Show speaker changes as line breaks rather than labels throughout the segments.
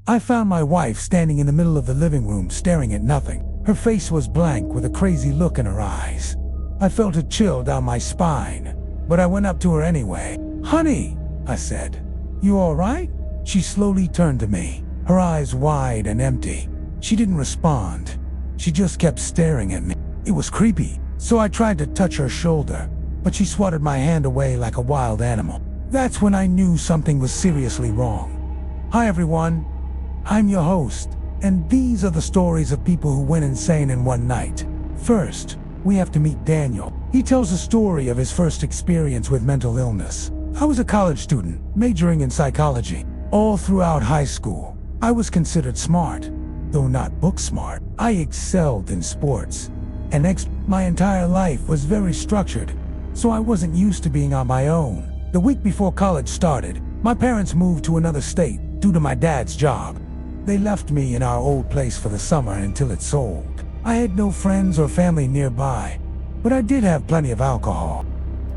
I found my wife standing in the middle of the living room staring at nothing. Her face was blank with a crazy look in her eyes. I felt a chill down my spine, but I went up to her anyway. "Honey," I said, "you all right?" She slowly turned to me, her eyes wide and empty. She didn't respond. She just kept staring at me. It was creepy, so I tried to touch her shoulder, but she swatted my hand away like a wild animal. That's when I knew something was seriously wrong. Hi everyone, I'm your host, and these are the stories of people who went insane in one night. First, we have to meet Daniel. He tells a story of his first experience with mental illness. I was a college student, majoring in psychology. All throughout high school, I was considered smart, though not book smart. I excelled in sports, and my entire life was very structured, so I wasn't used to being on my own. The week before college started, my parents moved to another state due to my dad's job. They left me in our old place for the summer until it sold. I had no friends or family nearby, but I did have plenty of alcohol.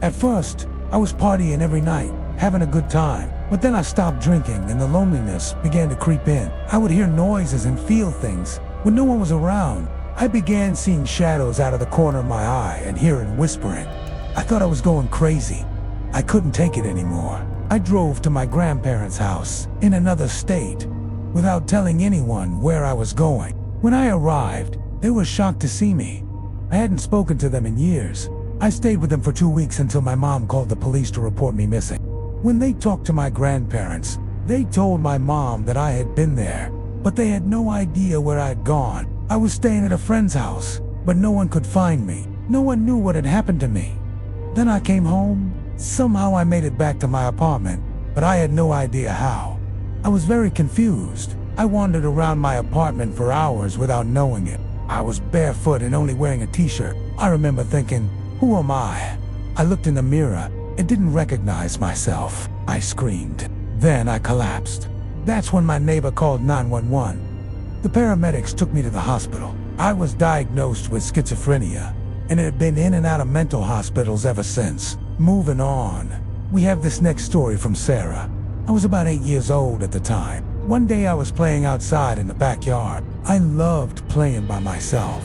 At first, I was partying every night, having a good time, but then I stopped drinking and the loneliness began to creep in. I would hear noises and feel things when no one was around. I began seeing shadows out of the corner of my eye and hearing whispering. I thought I was going crazy. I couldn't take it anymore. I drove to my grandparents' house in another state without telling anyone where I was going. When I arrived, they were shocked to see me. I hadn't spoken to them in years. I stayed with them for 2 weeks until my mom called the police to report me missing. When they talked to my grandparents, they told my mom that I had been there, but they had no idea where I'd gone. I was staying at a friend's house, but no one could find me. No one knew what had happened to me. Then I came home. Somehow I made it back to my apartment, but I had no idea how. I was very confused. I wandered around my apartment for hours without knowing it. I was barefoot and only wearing a t-shirt. I remember thinking, who am I? I looked in the mirror and didn't recognize myself. I screamed. Then I collapsed. That's when my neighbor called 911. The paramedics took me to the hospital. I was diagnosed with schizophrenia and had been in and out of mental hospitals ever since. Moving on, we have this next story from Sarah. I was about 8 years old at the time. One day I was playing outside in the backyard. I loved playing by myself.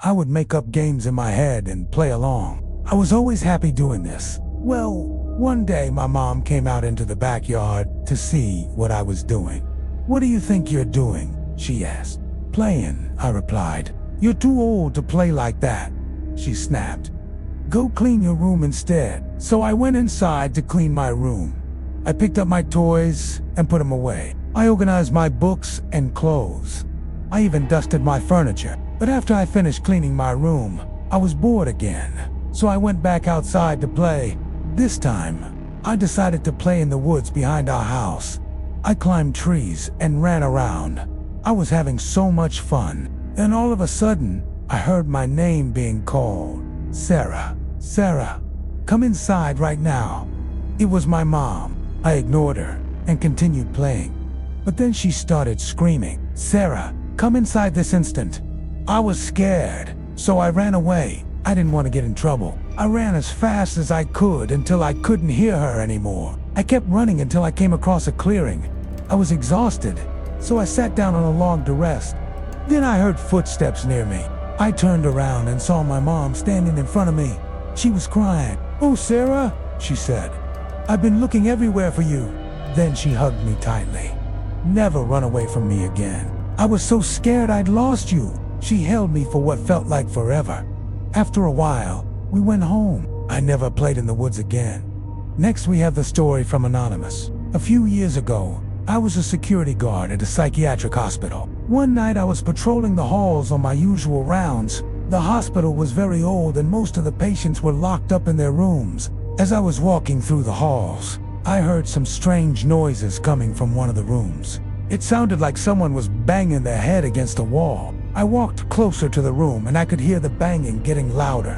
I would make up games in my head and play along. I was always happy doing this. Well, one day my mom came out into the backyard to see what I was doing. "What do you think you're doing?" she asked. "Playing," I replied. "You're too old to play like that," she snapped. "Go clean your room instead." So I went inside to clean my room. I picked up my toys and put them away. I organized my books and clothes. I even dusted my furniture. But after I finished cleaning my room, I was bored again. So I went back outside to play. This time, I decided to play in the woods behind our house. I climbed trees and ran around. I was having so much fun. Then all of a sudden, I heard my name being called. "Sarah, Sarah, come inside right now." It was my mom. I ignored her and continued playing. But then she started screaming, "Sarah, come inside this instant." I was scared, so I ran away. I didn't want to get in trouble. I ran as fast as I could until I couldn't hear her anymore. I kept running until I came across a clearing. I was exhausted, so I sat down on a log to rest. Then I heard footsteps near me. I turned around and saw my mom standing in front of me. She was crying. "Oh, Sarah," she said. "I've been looking everywhere for you." Then she hugged me tightly. "Never run away from me again. I was so scared I'd lost you." She held me for what felt like forever. After a while, we went home. I never played in the woods again. Next, we have the story from Anonymous. A few years ago, I was a security guard at a psychiatric hospital. One night I was patrolling the halls on my usual rounds. The hospital was very old and most of the patients were locked up in their rooms. As I was walking through the halls, I heard some strange noises coming from one of the rooms. It sounded like someone was banging their head against a wall. I walked closer to the room and I could hear the banging getting louder.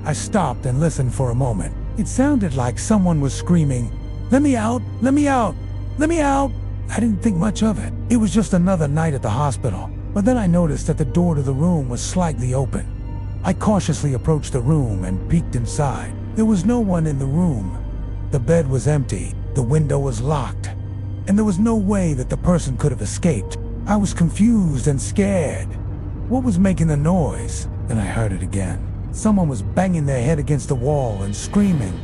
I stopped and listened for a moment. It sounded like someone was screaming, "Let me out! Let me out! Let me out!" I didn't think much of it. It was just another night at the hospital. But then I noticed that the door to the room was slightly open. I cautiously approached the room and peeked inside. There was no one in the room. The bed was empty. The window was locked. and there was no way that the person could have escaped. I was confused and scared. What was making the noise? Then I heard it again. Someone was banging their head against the wall and screaming,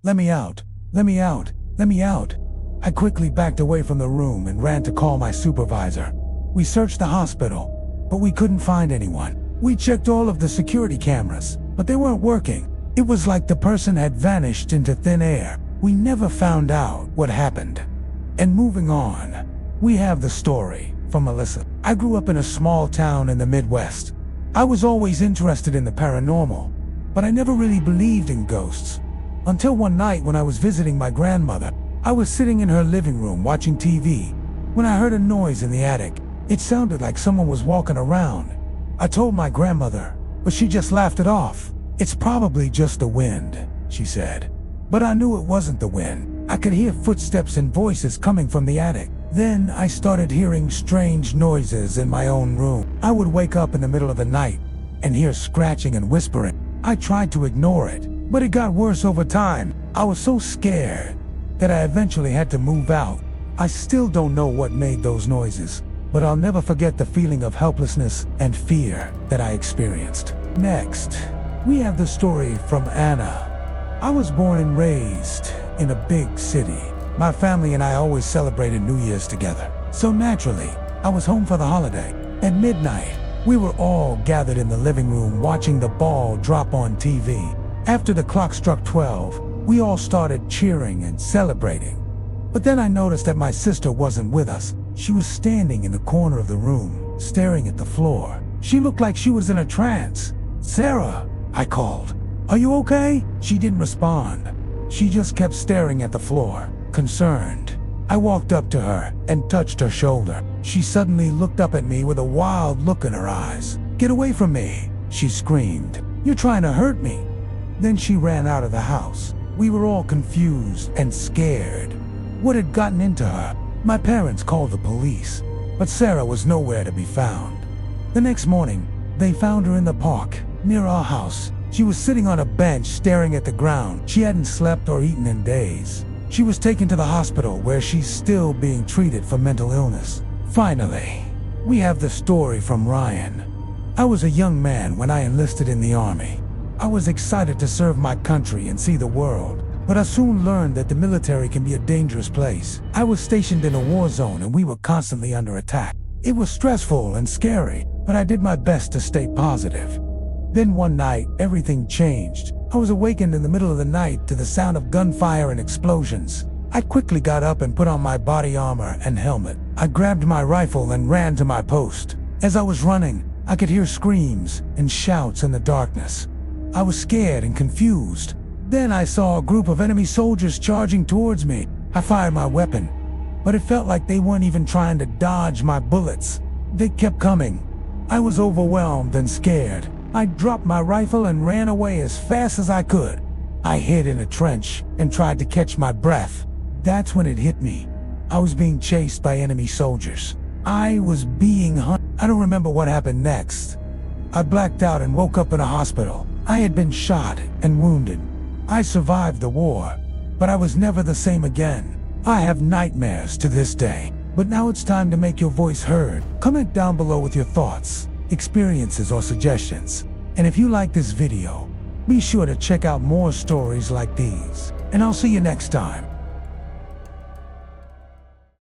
"Let me out! Let me out! Let me out!" I quickly backed away from the room and ran to call my supervisor. We searched the hospital, but we couldn't find anyone. We checked all of the security cameras, but they weren't working. It was like the person had vanished into thin air. We never found out what happened. And moving on, we have the story from Melissa. I grew up in a small town in the Midwest. I was always interested in the paranormal, but I never really believed in ghosts. Until one night when I was visiting my grandmother. I was sitting in her living room watching TV when I heard a noise in the attic. It sounded like someone was walking around. I told my grandmother, but she just laughed it off. "It's probably just the wind," she said. But I knew it wasn't the wind. I could hear footsteps and voices coming from the attic. Then I started hearing strange noises in my own room. I would wake up in the middle of the night and hear scratching and whispering. I tried to ignore it, but it got worse over time. I was so scared that I eventually had to move out. I still don't know what made those noises, but I'll never forget the feeling of helplessness and fear that I experienced. Next, we have the story from Anna. I was born and raised in a big city. My family and I always celebrated New Year's together. So naturally, I was home for the holiday. At midnight, we were all gathered in the living room watching the ball drop on TV. After the clock struck 12, we all started cheering and celebrating. But then I noticed that my sister wasn't with us. She was standing in the corner of the room, staring at the floor. She looked like she was in a trance. "Sarah," I called. "Are you okay?" She didn't respond. She just kept staring at the floor, concerned. I walked up to her and touched her shoulder. She suddenly looked up at me with a wild look in her eyes. "Get away from me," she screamed. "You're trying to hurt me." Then she ran out of the house. We were all confused and scared. What had gotten into her? My parents called the police, but Sarah was nowhere to be found. The next morning, they found her in the park near our house. She was sitting on a bench staring at the ground. She hadn't slept or eaten in days. She was taken to the hospital where she's still being treated for mental illness. Finally, we have the story from Ryan. I was a young man when I enlisted in the Army. I was excited to serve my country and see the world, but I soon learned that the military can be a dangerous place. I was stationed in a war zone and we were constantly under attack. It was stressful and scary, but I did my best to stay positive. Then one night, everything changed. I was awakened in the middle of the night to the sound of gunfire and explosions. I quickly got up and put on my body armor and helmet. I grabbed my rifle and ran to my post. As I was running, I could hear screams and shouts in the darkness. I was scared and confused. Then I saw a group of enemy soldiers charging towards me. I fired my weapon, but it felt like they weren't even trying to dodge my bullets. They kept coming. I was overwhelmed and scared. I dropped my rifle and ran away as fast as I could. I hid in a trench and tried to catch my breath. That's when it hit me. I was being chased by enemy soldiers. I was being hunted. I don't remember what happened next. I blacked out and woke up in a hospital. I had been shot and wounded. I survived the war, but I was never the same again. I have nightmares to this day. But now it's time to make your voice heard. Comment down below with your thoughts, experiences, or suggestions. And if you like this video, be sure to check out more stories like these. And I'll see you next time.